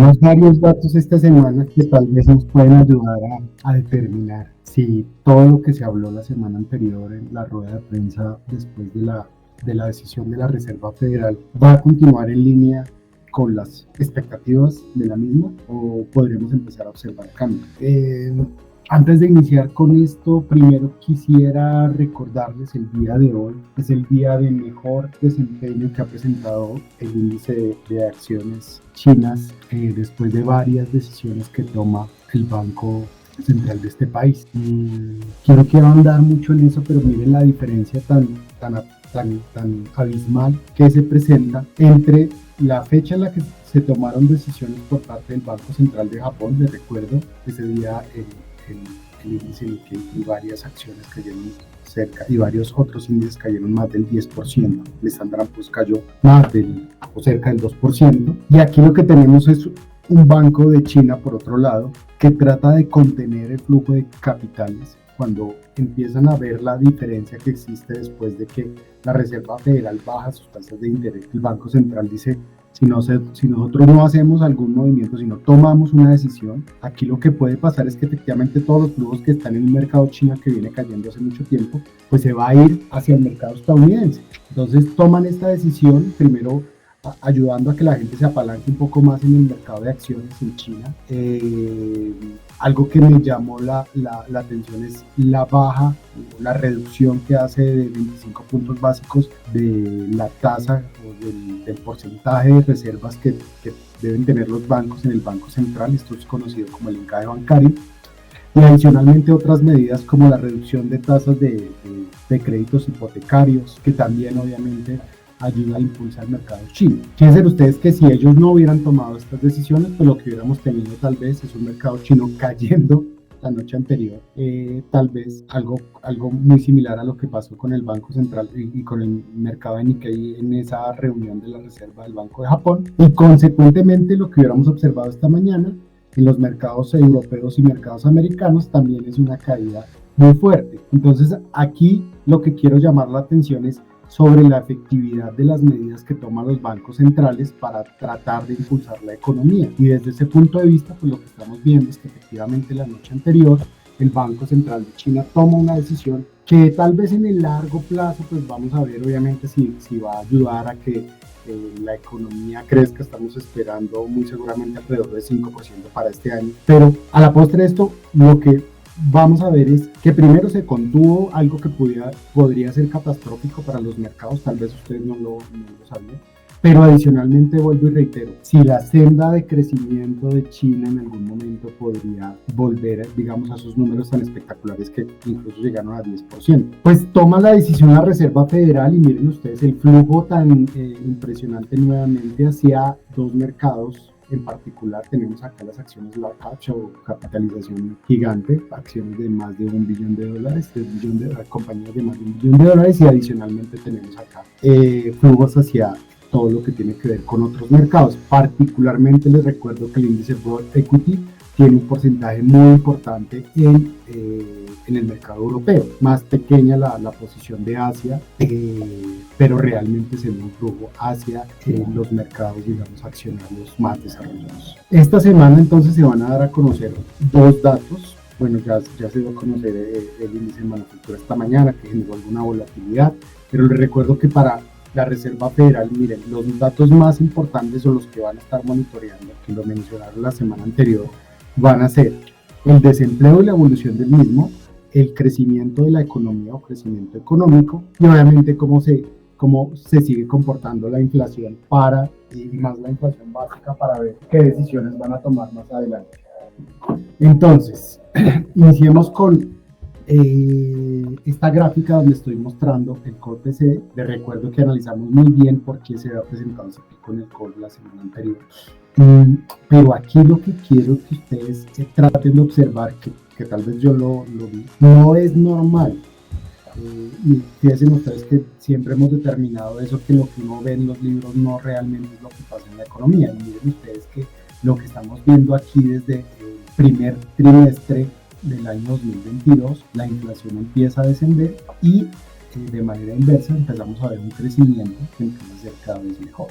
Tenemos varios datos esta semana que tal vez nos pueden ayudar a determinar si todo lo que se habló la semana anterior en la rueda de prensa después de la decisión de la Reserva Federal va a continuar en línea con las expectativas de la misma o podremos empezar a observar cambios. Antes de iniciar con esto, primero quisiera recordarles el día de hoy es el día de mejor desempeño que ha presentado el índice de acciones chinas después de varias decisiones que toma el Banco Central de este país. Quiero ahondar mucho en eso, pero miren la diferencia tan abismal que se presenta entre la fecha en la que se tomaron decisiones por parte del Banco Central de Japón. Les recuerdo ese día el índice Nikkei y varias acciones cayeron cerca y varios otros índices cayeron más del 10%. El Standard & Poor's cayó más o cerca del 2%. Y aquí lo que tenemos es un banco de China, por otro lado, que trata de contener el flujo de capitales cuando empiezan a ver la diferencia que existe después de que la Reserva Federal baja sus tasas de interés. El Banco Central dice, si nosotros no hacemos algún movimiento, si no tomamos una decisión, aquí lo que puede pasar es que efectivamente todos los flujos que están en un mercado chino que viene cayendo hace mucho tiempo, pues se va a ir hacia el mercado estadounidense. Entonces toman esta decisión, primero ayudando a que la gente se apalanque un poco más en el mercado de acciones en China. Algo que me llamó la atención es la baja, la reducción que hace de 25 puntos básicos de la tasa o del porcentaje de reservas que deben tener los bancos en el Banco Central. Esto es conocido como el encaje bancario. Y adicionalmente otras medidas como la reducción de tasas de créditos hipotecarios, que también obviamente ayuda a impulsar el mercado chino. Fíjense ustedes que si ellos no hubieran tomado estas decisiones, pues lo que hubiéramos tenido tal vez es un mercado chino cayendo la noche anterior, tal vez algo muy similar a lo que pasó con el Banco Central y con el mercado de Nikkei en esa reunión de la Reserva del Banco de Japón, y consecuentemente lo que hubiéramos observado esta mañana en los mercados europeos y mercados americanos también es una caída muy fuerte. Entonces aquí lo que quiero llamar la atención es sobre la efectividad de las medidas que toman los bancos centrales para tratar de impulsar la economía. Y desde ese punto de vista, pues lo que estamos viendo es que efectivamente la noche anterior el Banco Central de China toma una decisión que tal vez en el largo plazo, pues vamos a ver obviamente si va a ayudar a que la economía crezca. Estamos esperando muy seguramente alrededor de 5% para este año. Pero a la postre esto, lo que vamos a ver es que primero se contuvo algo que podría ser catastrófico para los mercados, tal vez ustedes no lo sabían, pero adicionalmente vuelvo y reitero, si la senda de crecimiento de China en algún momento podría volver, digamos, a sus números tan espectaculares que incluso llegaron a 10%, pues toma la decisión la Reserva Federal y miren ustedes el flujo tan impresionante nuevamente hacia dos mercados. En particular tenemos acá las acciones large cap o capitalización gigante, acciones de más de $1 billón, 3 billones de compañías de más de $1 billón, y adicionalmente tenemos acá flujos hacia todo lo que tiene que ver con otros mercados. Particularmente les recuerdo que el índice Broad Equity tiene un porcentaje muy importante en el mercado europeo, más pequeña la posición de Asia, pero realmente se ve un flujo hacia los mercados, digamos, accionarios más desarrollados. Esta semana entonces se van a dar a conocer dos datos. Bueno, ya se dio a conocer el índice de manufactura esta mañana, que generó alguna volatilidad, pero les recuerdo que para la Reserva Federal, miren, los datos más importantes son los que van a estar monitoreando, que lo mencionaron la semana anterior, van a ser el desempleo y la evolución del mismo, el crecimiento de la economía o crecimiento económico, y obviamente cómo se sigue comportando la inflación y más la inflación básica, para ver qué decisiones van a tomar más adelante. Entonces, iniciemos con esta gráfica donde estoy mostrando el Core PCE. Les recuerdo que analizamos muy bien por qué se había presentado ese pico en el Core la semana anterior. Pero aquí lo que quiero que ustedes traten de observar, que tal vez yo lo vi, no es normal. Y fíjense ustedes que siempre hemos determinado eso, que lo que uno ve en los libros no realmente es lo que pasa en la economía. Y miren ustedes que lo que estamos viendo aquí desde el primer trimestre del año 2022, la inflación empieza a descender y de manera inversa empezamos a ver un crecimiento que empieza a ser cada vez mejor.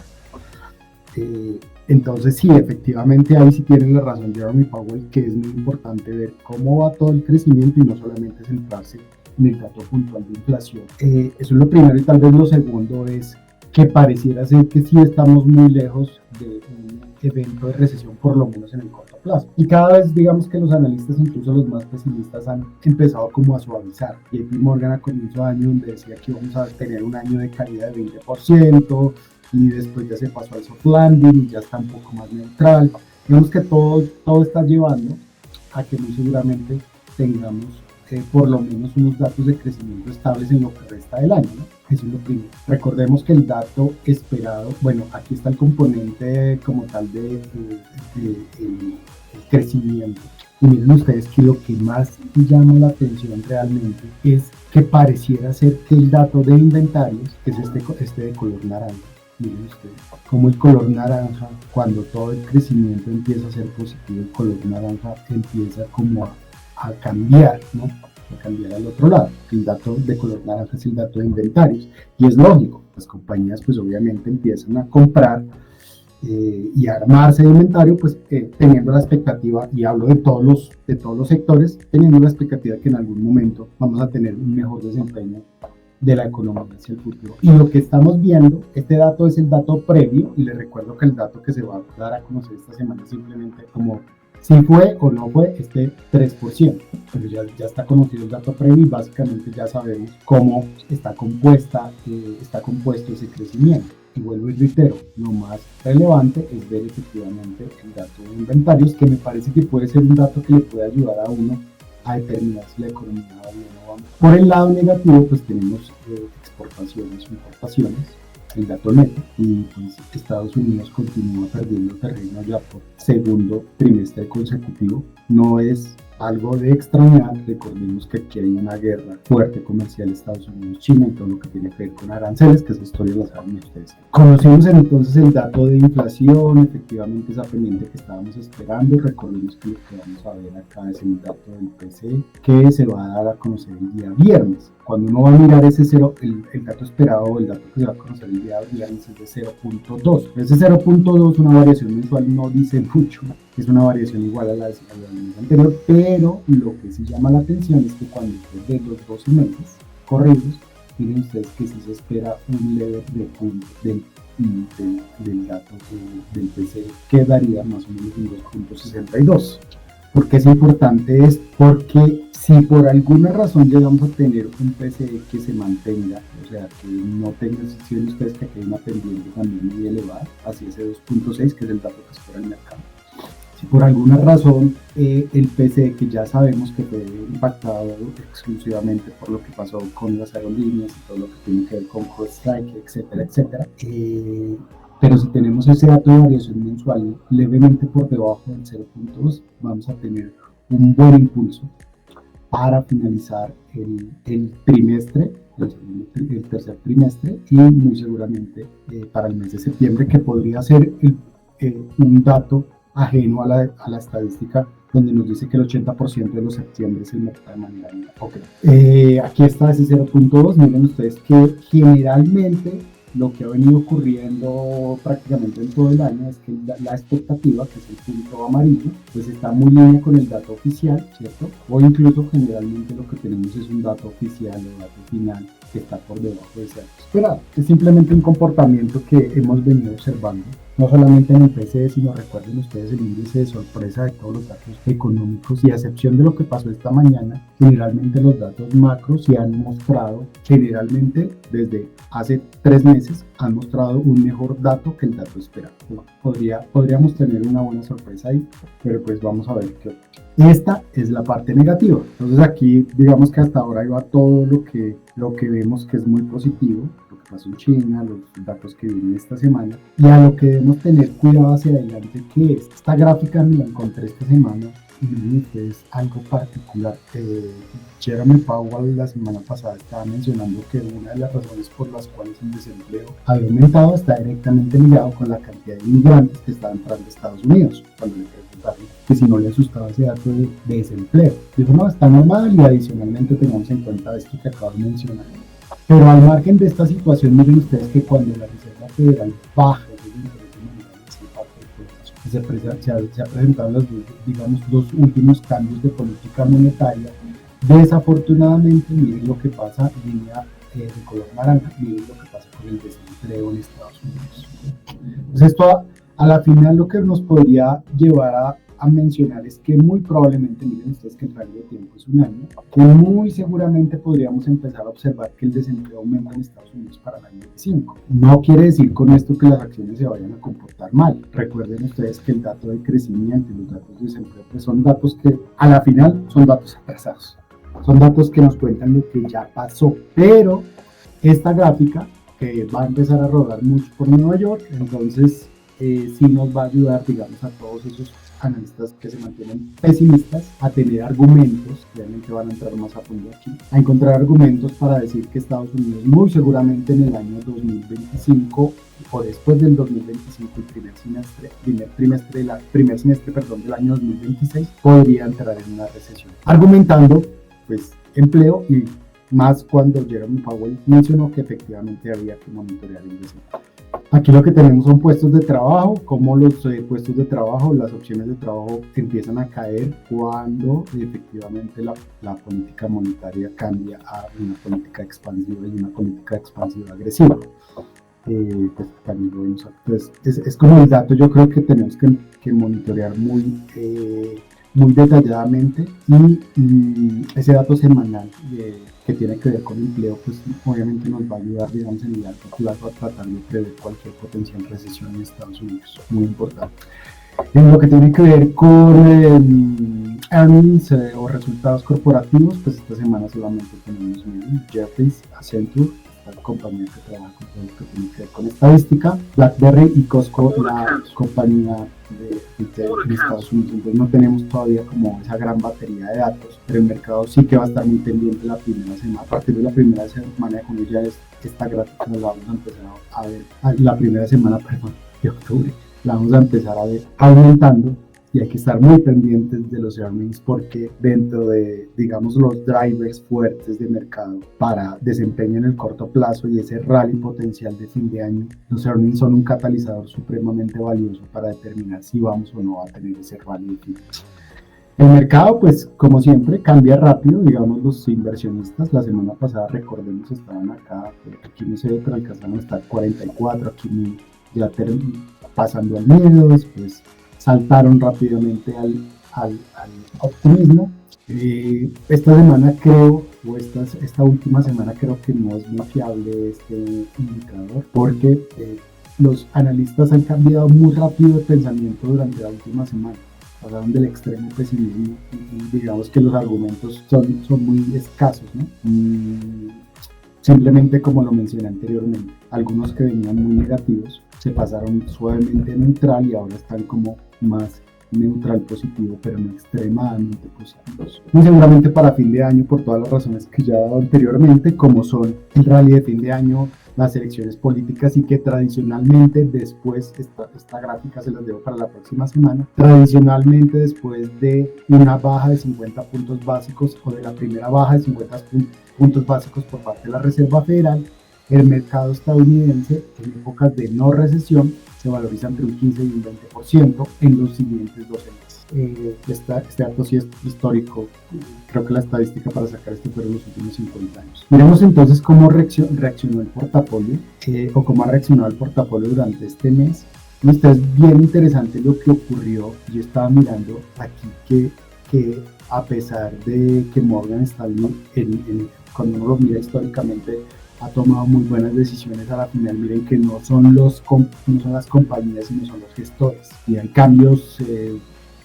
Entonces sí, efectivamente ahí sí tienen la razón Jeremy Powell, que es muy importante ver cómo va todo el crecimiento y no solamente centrarse en el dato puntual de inflación. Eso es lo primero, y tal vez lo segundo es que pareciera ser que sí estamos muy lejos de un evento de recesión, por lo menos en el corto plazo. Y cada vez digamos que los analistas, incluso los más pesimistas, han empezado como a suavizar. JP Morgan a comienzo de año donde decía que vamos a tener un año de caída de 20%, y después ya se pasó al soft landing y ya está un poco más neutral. Digamos que todo está llevando a que muy seguramente tengamos por lo menos unos datos de crecimiento estables en lo que resta del año, ¿no? Eso es lo primero. Recordemos que el dato esperado, bueno, aquí está el componente como tal de el crecimiento. Y miren ustedes que lo que más llama la atención realmente es que pareciera ser que el dato de inventarios, que es este de color naranja, miren ustedes, como el color naranja, cuando todo el crecimiento empieza a ser positivo, el color naranja empieza como a cambiar, ¿no? A cambiar al otro lado. El dato de color naranja es el dato de inventarios. Y es lógico, las compañías pues obviamente empiezan a comprar y a armarse de inventario, pues teniendo la expectativa, y hablo de todos los sectores, teniendo la expectativa que en algún momento vamos a tener un mejor desempeño de la economía hacia el futuro. Y lo que estamos viendo, este dato es el dato previo, y les recuerdo que el dato que se va a dar a conocer esta semana es simplemente como si fue o no fue este 3%, pero ya está conocido el dato previo y básicamente ya sabemos cómo está compuesto ese crecimiento. Y vuelvo y reitero, lo más relevante es ver efectivamente el dato de inventarios, que me parece que puede ser un dato que le puede ayudar a uno a determinar si la economía va bien o va. Por el lado negativo, pues tenemos exportaciones, importaciones, el dato neto, y pues Estados Unidos continúa perdiendo terreno ya por segundo trimestre consecutivo. No es algo de extrañar, recordemos que aquí hay una guerra fuerte comercial Estados Unidos-China y todo lo que tiene que ver con aranceles, que esa historia la saben ustedes. Conocimos entonces el dato de inflación, efectivamente esa pendiente que estábamos esperando. Recordemos que lo que vamos a ver acá es el dato del PCE, que se va a dar a conocer el día viernes. Cuando uno va a mirar ese el dato esperado o el dato que se va a conocer el día viernes es de 0.2. Ese 0.2, una variación mensual, no dice mucho, es una variación igual a la del mes anterior, pero lo que sí llama la atención es que cuando usted ve los 12 meses corridos, miren ustedes que sí se espera un leve repunte del dato del PCE, que daría más o menos un 2.62. ¿Por qué es importante? Es porque si por alguna razón llegamos a tener un PCE que se mantenga, o sea, que no tenga, si ven ustedes que aquí hay una pendiente también muy elevada, hacia ese 2.6, que es el dato que espera el mercado. Si por alguna razón el PCE, que ya sabemos que fue impactado exclusivamente por lo que pasó con las aerolíneas y todo lo que tiene que ver con CrowdStrike, etcétera, etcétera, pero si tenemos ese dato de variación mensual levemente por debajo del 0.2, vamos a tener un buen impulso para finalizar el trimestre, el tercer trimestre, y muy seguramente para el mes de septiembre, que podría ser un dato ajeno a la estadística, donde nos dice que el 80% de los septiembre es el mercado de manera lineal. Okay. Aquí está ese 0.2. Miren ustedes que generalmente lo que ha venido ocurriendo prácticamente en todo el año es que la expectativa, que es el punto amarillo, pues está muy en línea con el dato oficial, ¿cierto? O incluso generalmente lo que tenemos es un dato oficial o dato final que está por debajo de ese dato esperado. Es simplemente un comportamiento que hemos venido observando, no solamente en el PCE, sino recuerden ustedes el índice de sorpresa de todos los datos económicos, y a excepción de lo que pasó esta mañana, generalmente los datos macros se han mostrado, generalmente desde hace 3 meses, han mostrado un mejor dato que el dato esperado. Podríamos tener una buena sorpresa ahí, pero pues vamos a ver qué ocurre. Esta es la parte negativa. Entonces aquí digamos que hasta ahora iba todo lo que vemos que es muy positivo, lo que pasó en China, los datos que vienen esta semana, y a lo que debemos tener cuidado hacia adelante, que es esta gráfica, me la encontré esta semana y miren ustedes algo particular. Jeremy Powell la semana pasada estaba mencionando que una de las razones por las cuales el desempleo había aumentado está directamente ligado con la cantidad de inmigrantes que estaban entrando a Estados Unidos. Cuando le preguntaron que si no le asustaba ese dato de desempleo, dijo no, está normal, y adicionalmente tengamos en cuenta esto que acabo de mencionar. Pero al margen de esta situación, miren ustedes que cuando la Reserva Federal baja se ha presentado los, digamos, dos últimos cambios de política monetaria. Desafortunadamente, miren lo que pasa, línea de color naranja, miren lo que pasa con el desempleo en Estados Unidos. Entonces, esto a la final lo que nos podría llevar a mencionar es que muy probablemente, miren ustedes que el rango de tiempo es un año, que muy seguramente podríamos empezar a observar que el desempleo aumenta en Estados Unidos para el año 25. No quiere decir con esto que las acciones se vayan a comportar mal. Recuerden ustedes que el dato de crecimiento y los datos de desempleo pues son datos que a la final son datos atrasados. Son datos que nos cuentan lo que ya pasó, pero esta gráfica que va a empezar a rodar mucho por Nueva York, entonces sí nos va a ayudar, digamos, a todos esos analistas que se mantienen pesimistas a tener argumentos, realmente van a entrar más a fondo aquí, a encontrar argumentos para decir que Estados Unidos muy seguramente en el año 2025 o después del 2025, el primer semestre del año 2026 podría entrar en una recesión, argumentando pues empleo y más cuando Jerome Powell mencionó que efectivamente había que monitorear el desempleo. Aquí lo que tenemos son puestos de trabajo, cómo los puestos de trabajo, las opciones de trabajo empiezan a caer cuando efectivamente la política monetaria cambia a una política expansiva y una política expansiva agresiva. Pues también lo vemos. Entonces, es como el dato, yo creo que tenemos que monitorear muy detalladamente y ese dato semanal que tiene que ver con empleo, pues obviamente nos va a ayudar, digamos, en el largo plazo a tratar de prever cualquier potencial recesión en Estados Unidos, muy importante. En lo que tiene que ver con earnings o resultados corporativos, pues esta semana solamente tenemos Jefferies, Accenture, la compañía que trabaja con todo lo que tiene que ver con estadística, BlackBerry y Costco, la compañía de Estados Unidos. Entonces no tenemos todavía como esa gran batería de datos, pero el mercado sí que va a estar muy pendiente la primera semana. A partir de la primera semana de junio ya esta gráfica la vamos a empezar a ver, la primera semana, de octubre, la vamos a empezar a ver aumentando. Y hay que estar muy pendientes de los earnings porque dentro de, digamos, los drivers fuertes de mercado para desempeño en el corto plazo y ese rally potencial de fin de año, los earnings son un catalizador supremamente valioso para determinar si vamos o no a tener ese rally de fin de año. El mercado, pues, como siempre, cambia rápido, digamos, los inversionistas, la semana pasada, recordemos, estaban acá, aquí no se ve, pero alcanzaron a estar 44, aquí ya pasando al medio, después saltaron rápidamente al optimismo. Esta semana creo, o esta última semana creo que no es muy fiable este indicador porque los analistas han cambiado muy rápido de pensamiento durante la última semana. Pasaron del extremo pesimismo y digamos que los argumentos son muy escasos, ¿no? Simplemente como lo mencioné anteriormente, algunos que venían muy negativos se pasaron suavemente a neutral y ahora están como más neutral positivo, pero no extremadamente positivos. Muy seguramente para fin de año, por todas las razones que ya he dado anteriormente, como son el rally de fin de año, las elecciones políticas y que tradicionalmente después, esta gráfica se las dejo para la próxima semana, tradicionalmente después de una baja de 50 puntos básicos o de la primera baja de 50 puntos básicos por parte de la Reserva Federal, el mercado estadounidense en épocas de no recesión se valoriza entre un 15 y un 20% en los siguientes 12 meses. Este dato sí es histórico, creo que la estadística para sacar esto fueron los últimos 50 años. Miremos entonces cómo reaccionó el portafolio o cómo ha reaccionado el portafolio durante este mes. Esto es bien interesante lo que ocurrió. Yo estaba mirando aquí que a pesar de que Morgan Stanley, cuando uno lo mira históricamente, ha tomado muy buenas decisiones a la final. Miren que no son las compañías, sino son los gestores. Y hay cambios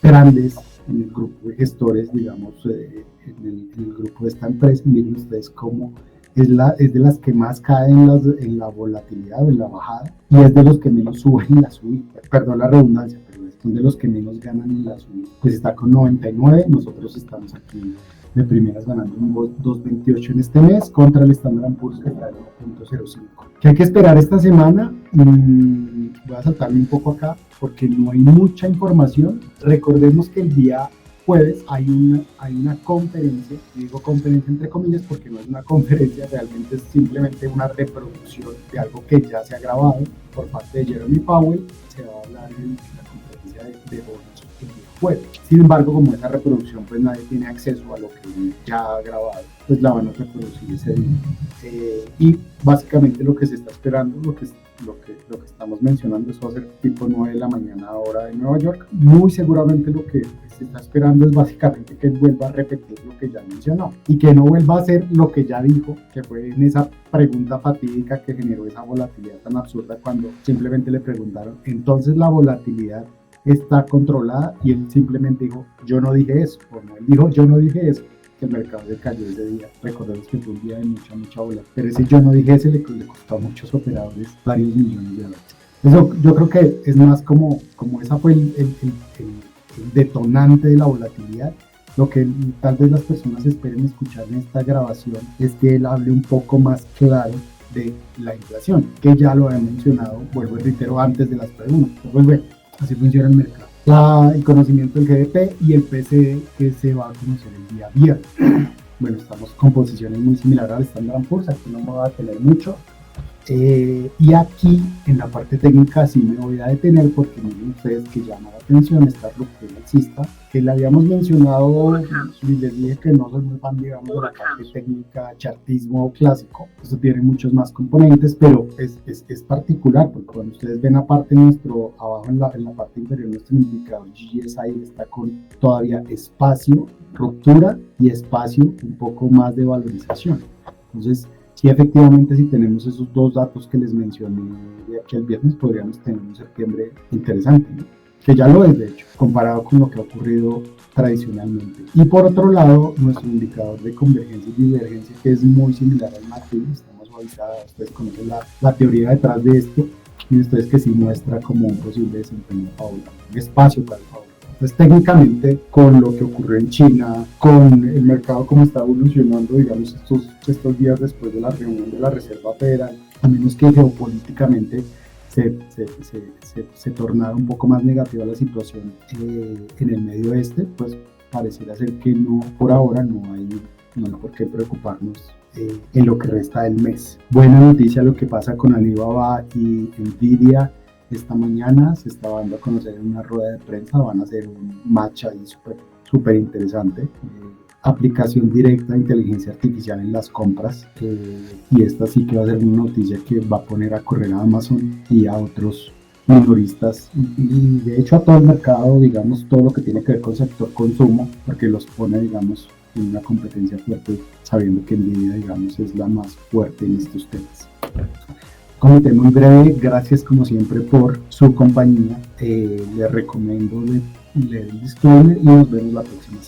grandes en el grupo de gestores, digamos, en el grupo de esta empresa. Miren ustedes cómo es de las que más caen en la volatilidad o en la bajada, y es de los que menos suben en la subida. Perdón la redundancia, pero son de los que menos ganan en la subida. Pues está con 99, nosotros estamos aquí de primeras ganando un 2.28 en este mes contra el Standard & Poor's que está en 1.05. ¿Qué hay que esperar esta semana? Voy a saltarme un poco acá porque no hay mucha información. Recordemos que el día jueves hay una conferencia, digo conferencia entre comillas porque no es una conferencia, realmente es simplemente una reproducción de algo que ya se ha grabado por parte de Jerome Powell. Se va a hablar en la conferencia de bonos el día jueves. Sin embargo, como esa reproducción pues nadie tiene acceso a lo que ya ha grabado, pues la van a reproducir ese día. Y básicamente lo que se está esperando, lo que estamos mencionando, eso va a ser tipo 9 de la mañana hora de Nueva York. Muy seguramente lo que se está esperando es básicamente que él vuelva a repetir lo que ya mencionó y que no vuelva a hacer lo que ya dijo, que fue en esa pregunta fatídica que generó esa volatilidad tan absurda cuando simplemente le preguntaron, entonces la volatilidad está controlada, y él simplemente dijo, yo no dije eso, o no, él dijo, yo no dije eso, que el mercado se cayó ese día. Recordemos que fue un día de mucha bola, pero ese yo no dije ese le costó a muchos operadores varios millones de dólares. Eso yo creo que es más como esa fue el detonante de la volatilidad. Lo que tal vez las personas esperen escuchar en esta grabación es que él hable un poco más claro de la inflación, que ya lo había mencionado, vuelvo y reitero, antes de las preguntas. Pues bueno, así funciona el mercado. El conocimiento del GDP y el PCE que se va a conocer el día viernes. Bueno, estamos con posiciones muy similares al Standard & Poor's, aquí no me va a tener mucho. Y aquí en la parte técnica sí me voy a detener porque miren ustedes que llama la atención esta ruptura alcista que le habíamos mencionado y les dije que no soy muy fan, digamos, de la parte técnica, chartismo clásico. Esto tiene muchos más componentes, pero es particular porque cuando ustedes ven aparte nuestro, abajo en la parte inferior, nuestro indicador GSI está con todavía espacio, ruptura y espacio un poco más de valorización. Entonces, sí, efectivamente, si tenemos esos dos datos que les mencioné de aquí al viernes, podríamos tener un septiembre interesante, ¿no? Que ya lo es, de hecho, comparado con lo que ha ocurrido tradicionalmente. Y por otro lado, nuestro indicador de convergencia y divergencia, que es muy similar al MACD, estamos suavizados, ustedes conocen la teoría detrás de esto, y ustedes que sí muestra como un posible desempeño favorable, un espacio para el favor. Entonces, técnicamente, con lo que ocurrió en China, con el mercado como está evolucionando, digamos, estos días después de la reunión de la Reserva Federal, a menos que geopolíticamente se tornara un poco más negativa la situación en el Medio Oeste, pues pareciera ser que no, por ahora no hay por qué preocuparnos en lo que resta del mes. Buena noticia lo que pasa con Alibaba y Nvidia. Esta mañana se estaba dando a conocer en una rueda de prensa, van a hacer un match ahí súper interesante. Aplicación directa de inteligencia artificial en las compras, y esta sí que va a ser una noticia que va a poner a correr a Amazon y a otros minoristas y de hecho a todo el mercado, digamos, todo lo que tiene que ver con sector consumo, porque los pone, digamos, en una competencia fuerte, sabiendo que Nvidia, digamos, es la más fuerte en estos temas. Comité muy breve, gracias como siempre por su compañía. Les recomiendo leer el disclaimer y nos vemos la próxima semana.